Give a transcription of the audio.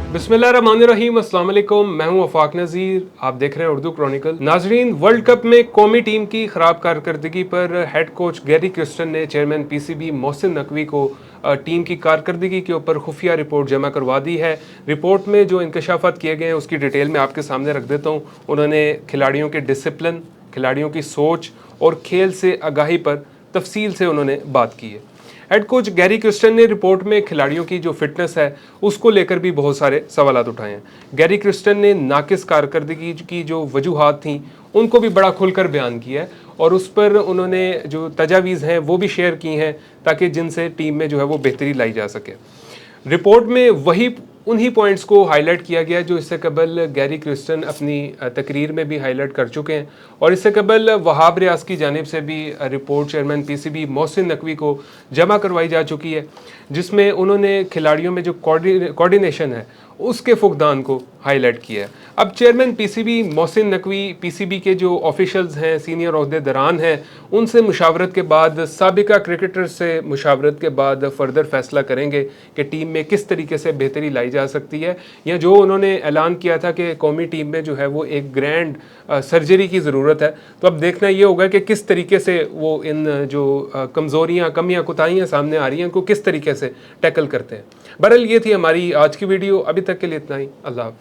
बिस्मिल्लाहिर्रहमानिर्रहीम, अस्सलाम वालेकुम। मैं हूं वफाक नज़ीर, आप देख रहे हैं उर्दू क्रॉनिकल। नाजरीन, वर्ल्ड कप में कौमी टीम की ख़राब कारकर्दगी पर हेड कोच गैरी क्रिस्टन ने चेयरमैन पीसीबी मोहसिन नकवी को टीम की कारकर्दगी के ऊपर खुफिया रिपोर्ट जमा करवा दी है। रिपोर्ट में जो इंकशाफात किए गए हैं उसकी डिटेल में आपके सामने रख देता हूँ। उन्होंने खिलाड़ियों के डिसिप्लिन, खिलाड़ियों की सोच और खेल से आगाही पर तफसील से उन्होंने बात की है। हेड कोच गैरी क्रिस्टन ने रिपोर्ट में खिलाड़ियों की जो फिटनेस है उसको लेकर भी बहुत सारे सवालात उठाए हैं। गैरी क्रिस्टन ने नाकिस कारकर्दगी की जो वजूहात थी उनको भी बड़ा खुलकर बयान किया है और उस पर उन्होंने जो तजावीज़ हैं वो भी शेयर की हैं ताकि जिनसे टीम में जो है वो बेहतरी लाई जा सके। रिपोर्ट में उन्हीं पॉइंट्स को हाईलाइट किया गया जो इससे कबल गैरी क्रिस्टन अपनी तकरीर में भी हाईलाइट कर चुके हैं और इससे कबल वहाब रियाज की जानिब से भी report chairman PCB Mohsin Naqvi को जमा करवाई जा चुकी है, जिसमें उन्होंने खिलाड़ियों में जो कोऑर्डिनेशन है उसके फुकदान को हाईलाइट किया है। अब chairman PCB Mohsin Naqvi PCB के जो ऑफिशल्स हैं, सीनियर ओहदेदारान हैं, उनसे मुशावरत के बाद, साबिका क्रिकेटर्स से मुशावरत के बाद फ़र्दर फैसला करेंगे कि टीम में किस तरीके से बेहतरी लाई जा सकती है, या जो उन्होंने ऐलान किया था कि कौमी टीम में जो है वो एक ग्रैंड सर्जरी की ज़रूरत है। तो अब देखना ये होगा कि किस तरीके से वो इन जो कमज़ोरियाँ, कमियाँ, कोताहियाँ सामने आ रही हैं उनको किस तरीके से टैकल करते हैं। बहरहाल ये थी हमारी आज की वीडियो। अभी तक के लिए इतना ही। अल्लाह हाफ़िज़।